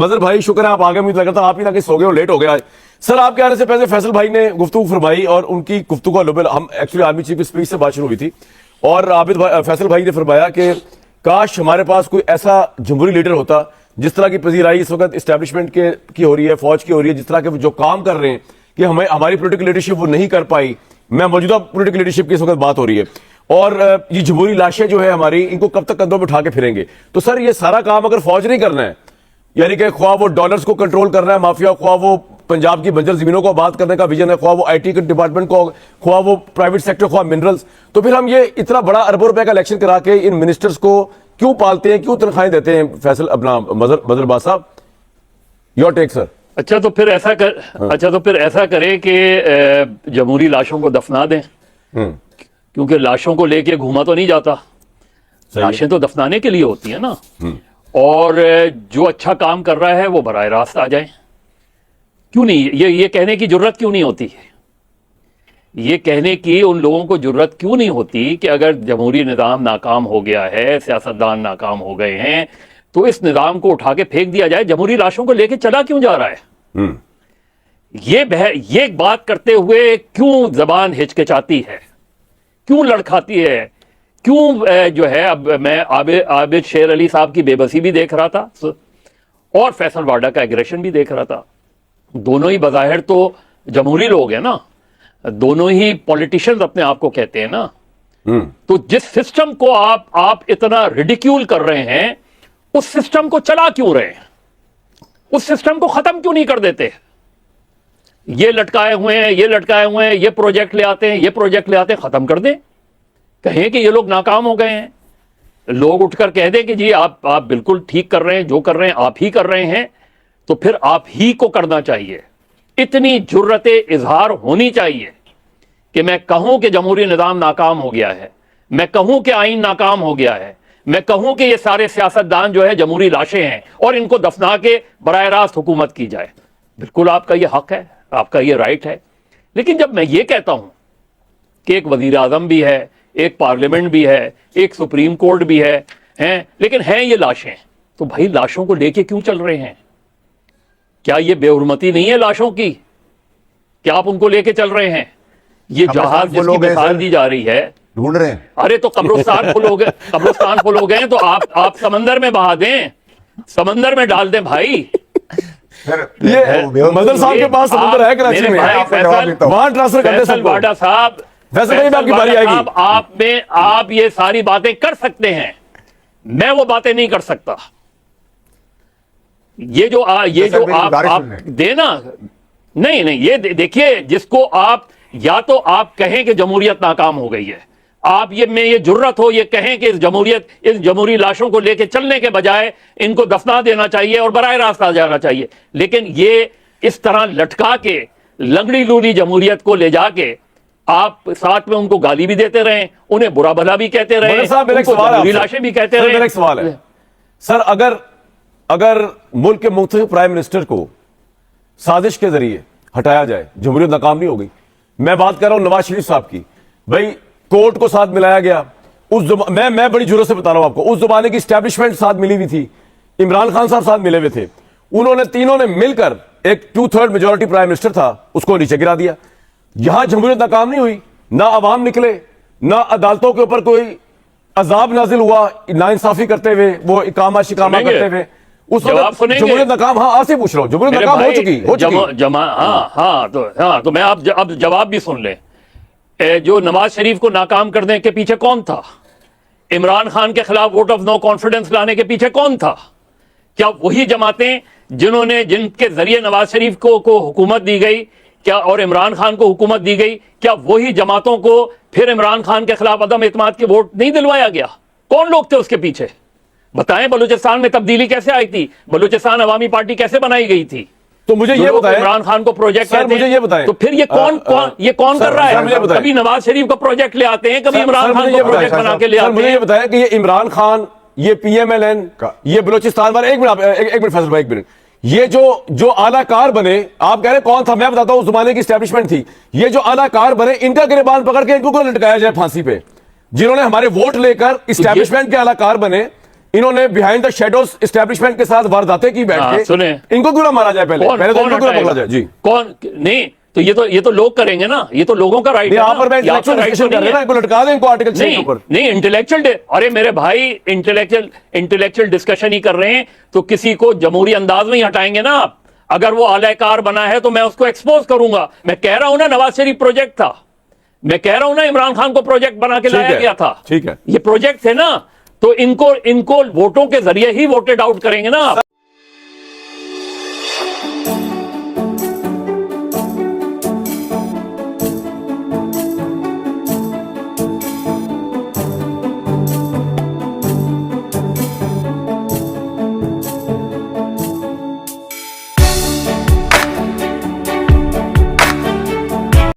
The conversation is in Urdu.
فضل بھائی شکر ہے آپ آگے، مجھے لگا تھا آپ ہی نہ کہ سو گئے ہو، لیٹ ہو گیا سر. آپ کے آنے سے پہلے فیصل بھائی نے گفتگو فرمائی اور ان کی گفتگو ہم ایکچولی آرمی چیف کی اسپیچ سے بات شروع ہوئی تھی، اور فیصل بھائی نے فرمایا کہ کاش ہمارے پاس کوئی ایسا جمہوری لیڈر ہوتا جس طرح کی پذیرائی اس وقت اسٹیبلشمنٹ کی ہو رہی ہے، فوج کی ہو رہی ہے، جس طرح کے جو کام کر رہے ہیں کہ ہماری پولیٹیکل لیڈرشپ وہ نہیں کر پائی. میں موجودہ پولیٹیکل لیڈرشپ کی اس وقت بات ہو رہی ہے، اور یہ جمہوری لاشیں جو ہے ہماری، ان کو کب تک کندھوں پہ اٹھا کے پھریں گے؟ تو سر یہ سارا کام اگر فوج نہیں کرنا ہے، یعنی کہ خواہ وہ ڈالرز کو کنٹرول کرنا ہے مافیا، خواہ وہ پنجاب کی بنجر زمینوں کو آباد کرنے کا ویژن ہے، خواہ وہ آئی ٹی کے ڈپارٹمنٹ کو، خواہ وہ پرائیویٹ سیکٹر، خواہ منرلز، تو پھر ہم یہ اتنا بڑا اربوں روپے کا الیکشن کرا کے ان منسٹرز کو کیوں پالتے ہیں، کیوں تنخواہیں دیتے ہیں؟ فیصل اپنا مظہر باز صاحب، یور ٹیک سر. اچھا تو پھر ایسا کرے کہ جمہوری لاشوں کو دفنا دیں، کیونکہ لاشوں کو لے کے گھوما تو نہیں جاتا، لاشیں تو دفنانے کے لیے ہوتی ہیں نا. اور جو اچھا کام کر رہا ہے وہ براہ راست آ جائیں. کیوں نہیں یہ کہنے کی جرت کیوں نہیں ہوتی؟ یہ کہنے کی ان لوگوں کو جرت کیوں نہیں ہوتی کہ اگر جمہوری نظام ناکام ہو گیا ہے، سیاستدان ناکام ہو گئے ہیں، تو اس نظام کو اٹھا کے پھینک دیا جائے؟ جمہوری لاشوں کو لے کے چلا کیوں جا رہا ہے؟ یہ بات کرتے ہوئے کیوں زبان ہچکچاتی ہے، کیوں لڑکھاتی ہے، کیوں جو ہے؟ اب میں عابد شیر علی صاحب کی بے بسی بھی دیکھ رہا تھا اور فیصل واڈا کا ایگریشن بھی دیکھ رہا تھا. دونوں ہی بظاہر تو جمہوری لوگ ہیں نا، دونوں ہی پولیٹیشنز اپنے آپ کو کہتے ہیں نا. تو جس سسٹم کو آپ اتنا ریڈیکیول کر رہے ہیں، اس سسٹم کو چلا کیوں رہے ہیں؟ اس سسٹم کو ختم کیوں نہیں کر دیتے؟ یہ لٹکائے ہوئے ہیں، یہ پروجیکٹ لے آتے ہیں، یہ پروجیکٹ لے آتے ہیں، ختم کر دیں. کہیں کہ یہ لوگ ناکام ہو گئے ہیں، لوگ اٹھ کر کہہ دیں کہ جی آپ بالکل ٹھیک کر رہے ہیں، جو کر رہے ہیں آپ ہی کر رہے ہیں، تو پھر آپ ہی کو کرنا چاہیے. اتنی جرت اظہار ہونی چاہیے کہ میں کہوں کہ جمہوری نظام ناکام ہو گیا ہے، میں کہوں کہ آئین ناکام ہو گیا ہے، میں کہوں کہ یہ سارے سیاستدان جو ہے جمہوری لاشیں ہیں، اور ان کو دفنا کے براہ راست حکومت کی جائے. بالکل آپ کا یہ حق ہے، آپ کا یہ رائٹ ہے. لیکن جب میں یہ کہتا ہوں کہ ایک وزیر اعظم بھی ہے، ایک پارلیمنٹ بھی ہے، ایک سپریم کورٹ بھی ہے، لیکن ہیں یہ لاشیں، تو بھائی لاشوں کو لے کے کیوں چل رہے ہیں؟ کیا یہ بے حرمتی نہیں ہے لاشوں کی؟ کیا آپ ان کو لے کے چل رہے ہیں؟ یہ جہاز جس کی مثال دی جا رہی ہے، ڈھونڈ رہے ہیں. ارے تو قبرستان فل ہو گئے تو آپ سمندر میں بہا دیں، سمندر میں ڈال دیں بھائی. یہ مظہر صاحب کے پاس سمندر ہے کراچی میں، وہاں ٹرانسفر کرتے فیصل واڈا صاحب، آپ یہ ساری باتیں کر سکتے ہیں، میں وہ باتیں نہیں کر سکتا. یہ جو آپ دینا نہیں، یہ دیکھیے، جس کو آپ یا تو آپ کہیں کہ جمہوریت ناکام ہو گئی ہے، آپ یہ جرت ہو یہ کہیں کہ اس جمہوری لاشوں کو لے کے چلنے کے بجائے ان کو دفنا دینا چاہیے اور براہ راست آ جانا چاہیے. لیکن یہ اس طرح لٹکا کے لنگڑی لولی جمہوریت کو لے جا کے آپ ساتھ میں ان کو گالی بھی دیتے رہیں، انہیں برا بھلا بھی کہتے رہیں، ان کو جمہوری لاشیں بھی کہتے رہیں. میرا ایک سوال ہے سر، اگر ملک کے منتخب پرائم منسٹر کو سازش کے ذریعے ہٹایا جائے، جمہوریت ناکام نہیں ہو گئی. میں بات کر رہا ہوں نواز شریف صاحب کی. بھائی کورٹ کو ساتھ ملایا گیا، میں بڑی جرت سے بتا رہا ہوں آپ کو، اس زمانے کی اسٹیبلشمنٹ ساتھ ملی ہوئی تھی، عمران خان صاحب ساتھ ملے ہوئے تھے، تینوں نے مل کر ایک 2/3 میجورٹی پرائم منسٹر تھا، اس کو نیچے گرا دیا. یہاں جمہوریت ناکام نہیں ہوئی، نہ عوام نکلے، نہ عدالتوں کے اوپر کوئی عذاب نازل ہوا نا انصافی کرتے ہوئے، وہ اقامہ شکامہ کرتے ہوئے. اس وقت جمہوریت ناکام، ہاں آپ سے پوچھ رہا ہوں، جمہوریت ناکام ہو چکی. تو میں اب جواب بھی سن لیں. جو نواز شریف کو ناکام کرنے کے پیچھے کون تھا؟ عمران خان کے خلاف ووٹ آف نو کانفیڈنس لانے کے پیچھے کون تھا؟ کیا وہی جماعتیں جن کے ذریعے نواز شریف کو حکومت دی گئی، کیا اور عمران خان کو حکومت دی گئی، کیا وہی جماعتوں کو پھر عمران خان کے خلاف عدم اعتماد کے ووٹ نہیں دلوایا گیا؟ کون لوگ تھے اس کے پیچھے؟ بتائیں. بلوچستان میں تبدیلی کیسے آئی تھی؟ بلوچستان عوامی پارٹی کیسے بنائی گئی تھی؟ تو مجھے یہ بتائیں، عمران خان کو پروجیکٹ کہتے ہیں، مجھے یہ بتائیں تو پھر یہ کون کر رہا ہے؟ کبھی نواز شریف کا پروجیکٹ لے آتے ہیں، کبھی عمران خان کو پروجیکٹ بنا کے لے آتے ہیں. مجھے یہ بتائیں کہ یہ عمران خان، یہ پی ایم ایل این، یہ بلوچستان والے، ایک منٹ فیصل بھائی، ایک منٹ، یہ جو اعلیٰ کار بنے، آپ کہہ رہے ہیں کون تھا؟ میں بتاتا ہوں، اس زمانے کی اسٹیبلشمنٹ تھی. یہ جو اعلیٰ کار بنے، ان کا گریبان پکڑ کے ان کو لٹکایا جائے پھانسی پہ. جنہوں نے ہمارے ووٹ لے کر اسٹیبلشمنٹ کے اعلیٰ کار بنے، انہوں نے بیہائنڈ دا شیڈوز اسٹیبلشمنٹ کے ساتھ وارداتیں کی بیٹھ کے, سنیں ان کو کیوں نہ مارا جائے پہلے تو ان کو کیوں نہ پکڑا جائے؟ جی کون نہیں تو یہ تو لوگ کریں گے نا, یہ تو لوگوں کا رائٹ ہے. یہاں پر میں انٹلیکچوئل ڈسکشن کر رہے ہیں نا, ان کو لٹکا دیں ان کو آرٹیکل 6 کے اوپر. نہیں انٹلیکچوئل ارے میرے بھائی انٹلیکچوئل ڈسکشن ہی کر رہے ہیں تو کسی کو جمہوری انداز میں ہی ہٹائیں گے نا آپ. اگر وہ اعلی کار بنا ہے تو میں اس کو ایکسپوز کروں گا. میں کہہ رہا ہوں نا نواز شریف پروجیکٹ تھا, میں کہہ رہا ہوں نا عمران خان کو پروجیکٹ بنا کے لایا گیا تھا, ٹھیک ہے, یہ پروجیکٹ تھے نا, تو ان کو ووٹوں کے ذریعے ہی ووٹڈ آؤٹ کریں گے نا آپ.